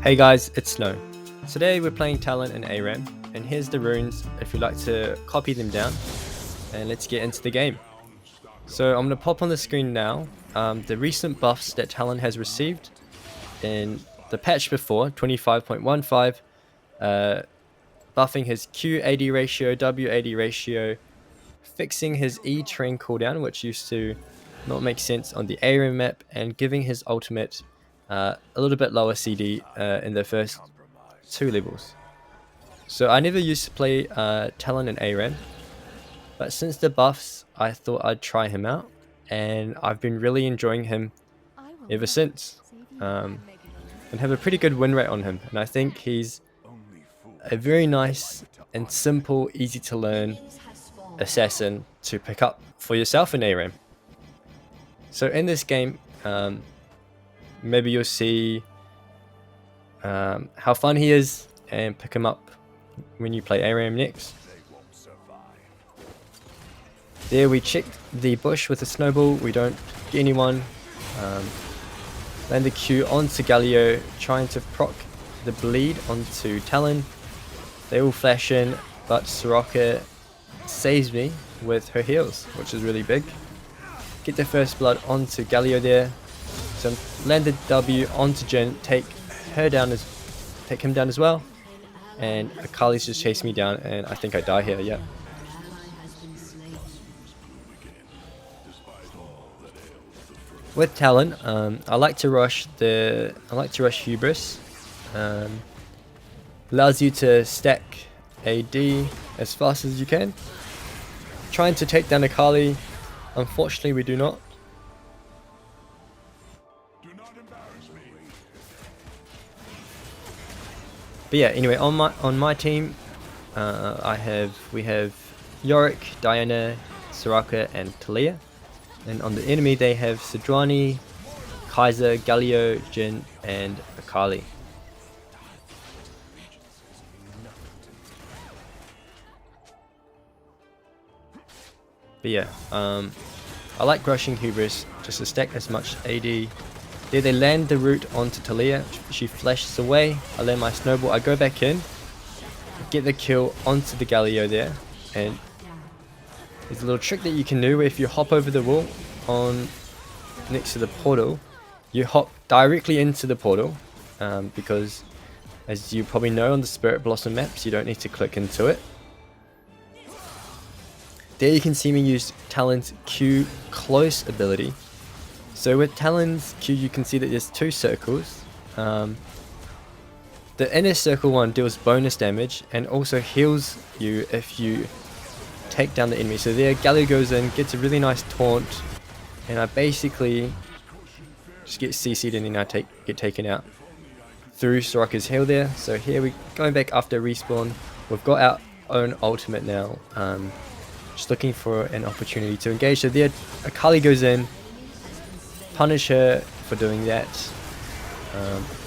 Hey guys, it's Snow. Today we're playing Talon and ARAM, and here's the runes if you'd like to copy them down, and let's get into the game. So I'm going to pop on the screen now the recent buffs that Talon has received in the patch before, 25.15, buffing his Q-AD ratio, W-AD ratio, fixing his E-train cooldown, which used to not make sense on the ARAM map, and giving his ultimate a little bit lower CD in the first 2 levels. So I never used to play Talon and ARAM, but since the buffs I thought I'd try him out, and I've been really enjoying him ever since, and have a pretty good win rate on him, and I think he's a very nice and simple, easy to learn assassin to pick up for yourself in ARAM. So in this game, maybe you'll see how fun he is and pick him up when you play ARAM next. There we checked the bush with a snowball, we don't get anyone. Land the Q onto Galio, trying to proc the bleed onto Talon. They all flash in, but Soraka saves me with her heals, which is really big. Get the first blood onto Galio there. So land the W onto Jin, take him down as well. And Akali's just chased me down, and I think I die here. Yeah. With Talon, I like to rush Hubris. Allows you to stack AD as fast as you can. Trying to take down Akali. Unfortunately, we do not. But yeah, anyway, on my team, we have Yorick, Diana, Soraka, and Talia. And on the enemy, they have Sejuani, Kaiser, Galio, Jin, and Akali. But yeah, I like rushing Hubris just to stack as much AD. There they land the root onto Talia. She flashes away. I land my snowball. I go back in, get the kill onto the Galio there, and there's a little trick that you can do where if you hop over the wall on next to the portal, you hop directly into the portal, because as you probably know on the Spirit Blossom maps, you don't need to click into it. There you can see me use Talon's Q close ability. So with Talon's Q, you can see that there's 2 circles. The inner circle one deals bonus damage and also heals you if you take down the enemy. So there, Galio goes in, gets a really nice taunt, and I basically just get CC'd and then I get taken out through Soraka's heal there. So here we going back after respawn. We've got our own ultimate now. Just looking for an opportunity to engage. So there, Akali goes in, punish her for doing that,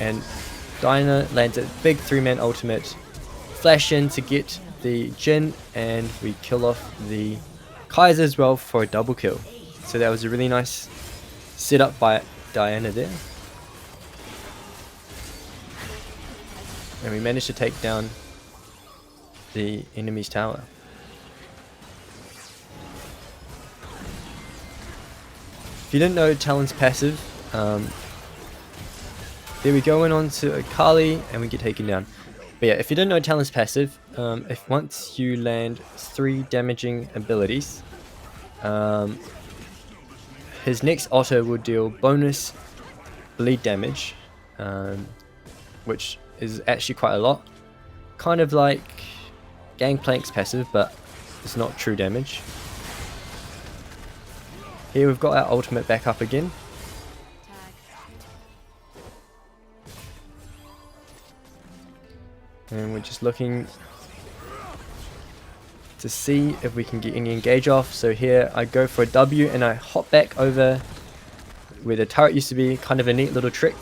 and Diana lands a big 3-man ultimate, flash in to get the Jin, and we kill off the Kaiser as well for a double kill. So that was a really nice setup by Diana there, and we managed to take down the enemy's tower. If you didn't know Talon's passive, there we go in on to Akali and we get taken down. But yeah, if you didn't know Talon's passive, if once you land 3 damaging abilities, his next auto will deal bonus bleed damage, which is actually quite a lot. Kind of like Gangplank's passive, but it's not true damage. Here we've got our ultimate back up again. And we're just looking to see if we can get any engage off. So here I go for a W and I hop back over where the turret used to be. Kind of a neat little trick.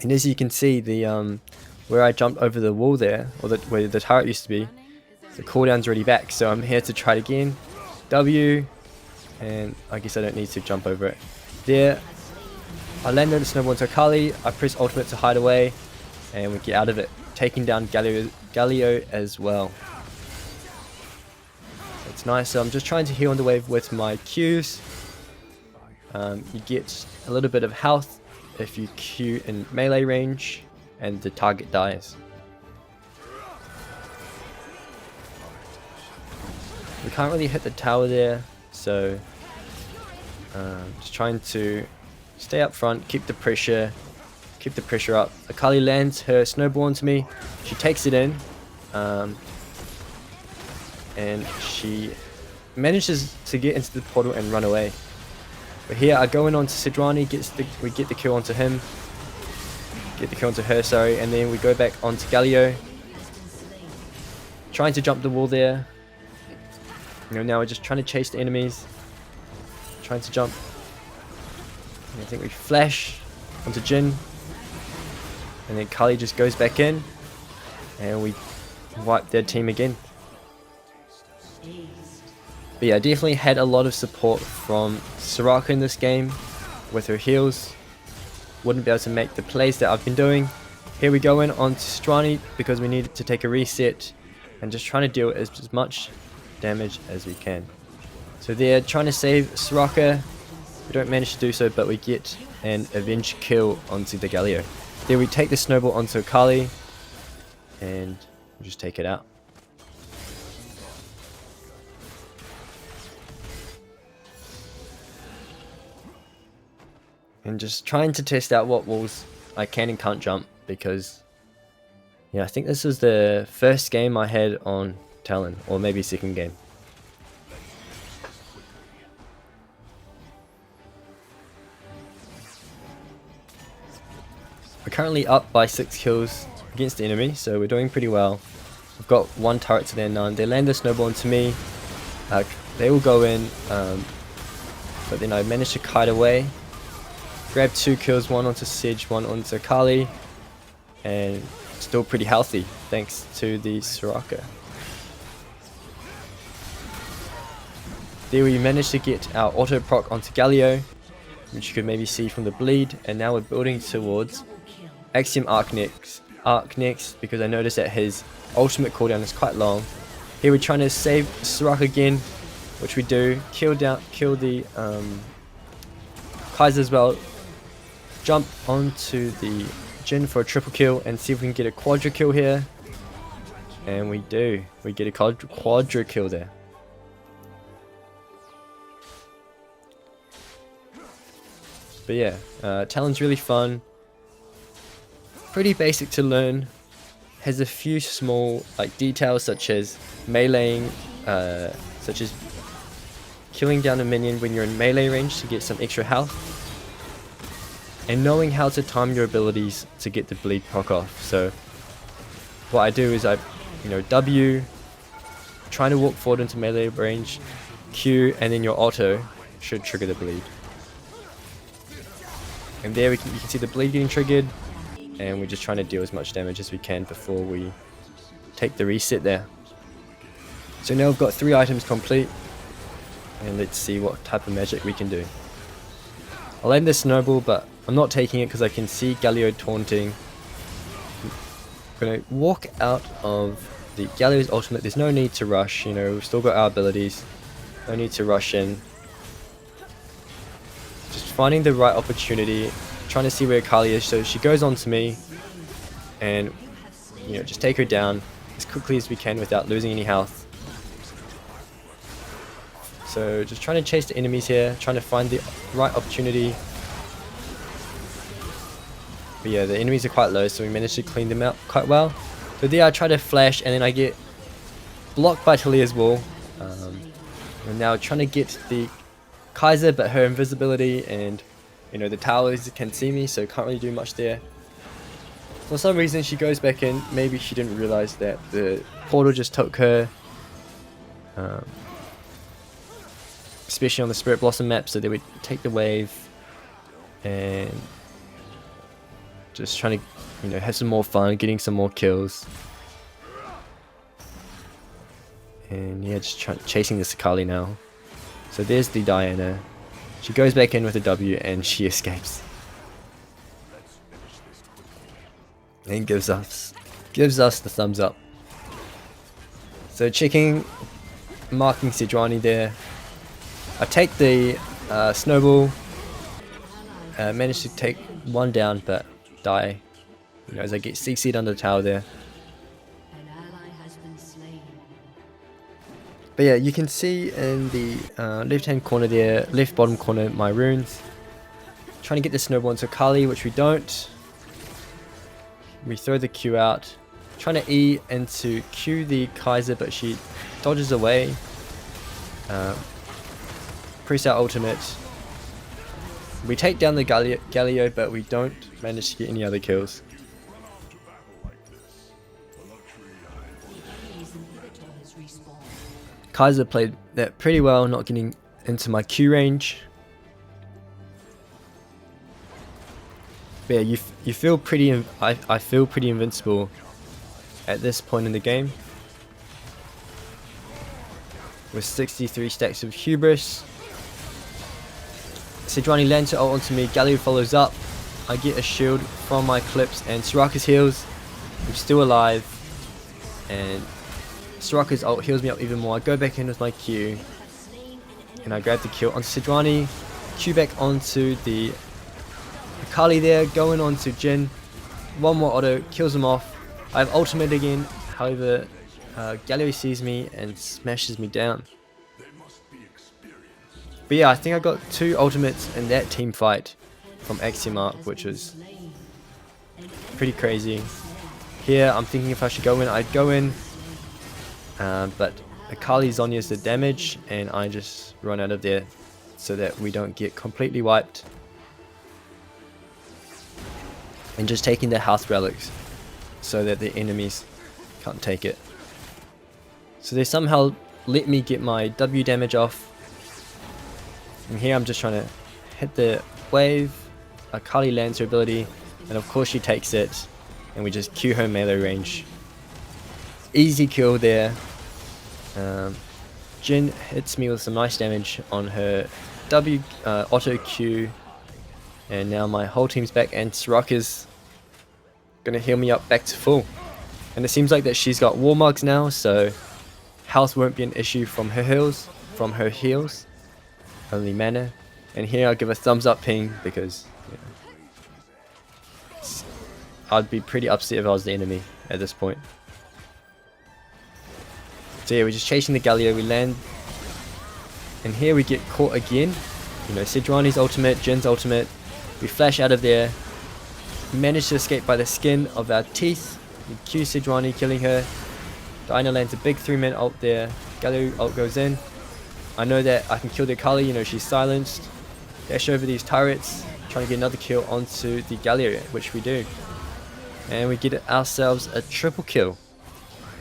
And as you can see, the where I jumped over the wall there, or where the turret used to be, the cooldown's already back, so I'm here to try it again. W, and I guess I don't need to jump over it. There, I landed the snowball into Akali, I press ultimate to hide away, and we get out of it, taking down Galio as well. So it's nice. So I'm just trying to heal on the wave with my Qs. You get a little bit of health if you Q in melee range and the target dies. We can't really hit the tower there, so just trying to stay up front, keep the pressure up. Akali lands her snowball onto me, she takes it in, and she manages to get into the portal and run away. But here I go in onto Sidrani, we get the kill onto him, get the kill onto her, sorry, and then we go back onto Galio, trying to jump the wall there. You know, now we're just trying to chase the enemies, trying to jump. And I think we flash onto Jhin, and then Kali just goes back in, and we wipe their team again. But yeah, I definitely had a lot of support from Soraka in this game with her heals. Wouldn't be able to make the plays that I've been doing. Here we go in onto Strani because we needed to take a reset and just trying to deal as much damage as we can. So they're trying to save Soraka. We don't manage to do so, but we get an avenge kill onto the Galio. Then we take the snowball onto Akali and we just take it out. And just trying to test out what walls I can and can't jump, because yeah, I think this was the first game I had on Talon, or maybe second game. We're currently up by 6 kills against the enemy, so we're doing pretty well. I've got 1 turret to their none. They land the snowball into me. They will go in, but then I managed to kite away. Grab 2 kills, 1 onto Sidge, 1 onto Kali, and still pretty healthy thanks to the Soraka. There we managed to get our auto proc onto Galio, which you could maybe see from the bleed, and now we're building towards Axiom Arc next, because I noticed that his ultimate cooldown is quite long. Here we're trying to save Soraka again, which we do, kill the Kaiser as well. Jump onto the Jhin for a triple kill and see if we can get a quadra kill here. And we do. We get a quadra kill there. But yeah, Talon's really fun. Pretty basic to learn. Has a few small details such as meleeing, such as killing down a minion when you're in melee range to get some extra health. And knowing how to time your abilities to get the bleed proc off. So what I do is I W, trying to walk forward into melee range, Q, and then your auto should trigger the bleed. And there you can see the bleed getting triggered, and we're just trying to deal as much damage as we can before we take the reset there. So now we've got 3 items complete, and let's see what type of magic we can do. I'll end this snowball, but I'm not taking it because I can see Galio taunting. I'm going to walk out of the Galio's ultimate. There's no need to rush, we've still got our abilities. No need to rush in. Just finding the right opportunity, trying to see where Kali is. So she goes on to me, and just take her down as quickly as we can without losing any health. So just trying to chase the enemies here, trying to find the right opportunity. But yeah, the enemies are quite low, so we managed to clean them out quite well. So there I try to flash, and then I get blocked by Talia's wall. And now trying to get the Kaiser, but her invisibility and the towers can see me, so can't really do much there. For some reason she goes back in. Maybe she didn't realize that the portal just took her. Especially on the Spirit Blossom map, so they would take the wave and just trying to have some more fun, getting some more kills. And yeah, just chasing the Sakali now. So there's the Diana. She goes back in with a W and she escapes. and gives us the thumbs up. So checking, marking Sejuani there. I take the snowball, managed to take one down but die, you know, as I get CC'd under the tower there. But yeah, you can see in the left hand corner there, left bottom corner, my runes. Trying to get the snowball into Kali, which we don't. We throw the Q out. Trying to E into Q the Kaiser, but she dodges away. Press our ultimate. We take down the Galio, but we don't manage to get any other kills. Kaiser played that pretty well, not getting into my Q range. But yeah, you feel pretty. I feel pretty invincible at this point in the game. With 63 stacks of hubris. Sejuani lands her ult onto me. Galio follows up. I get a shield from my clips, and Soraka's heals. I'm still alive, and Soraka's ult heals me up even more. I go back in with my Q, and I grab the kill onto Sejuani. Q back onto the Kali there, going on to Jhin. One more auto, kills him off. I have ultimate again, however, Galio sees me and smashes me down. But yeah, I think I got 2 ultimates in that team fight from Axiom Arc, which was pretty crazy. Here, I'm thinking if I should go in, I'd go in. But Akali Zonya's the damage, and I just run out of there so that we don't get completely wiped. And just taking the health relics so that the enemies can't take it. So they somehow let me get my W damage off. And here I'm just trying to hit the wave. Akali lands her ability, and of course she takes it, and we just Q her melee range. Easy kill there. Jhin hits me with some nice damage on her W auto Q, and now my whole team's back, and Soraka's gonna heal me up back to full. And it seems like that she's got war mugs now, so health won't be an issue from her heals. Only mana. And here I'll give a thumbs up ping because, you know, I'd be pretty upset if I was the enemy at this point. So yeah, we're just chasing the Galio, we land, and here we get caught again. You know, Sejuani's ultimate, Jin's ultimate. We flash out of there, manage to escape by the skin of our teeth. We Q Sejuani, killing her. Diana lands a big 3-man ult there. Galio ult goes in. I know that I can kill the Kali, you know, she's silenced. Dash over these turrets, trying to get another kill onto the Galio, which we do. And we get ourselves a triple kill.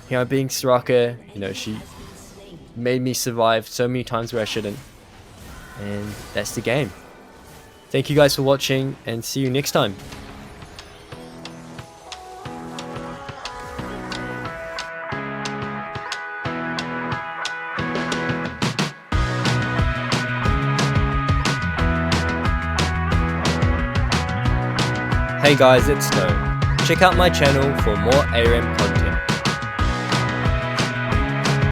Here I'm being Soraka, you know, she made me survive so many times where I shouldn't. And that's the game. Thank you guys for watching, and see you next time. Hey guys, it's Snow. Check out my channel for more ARAM content.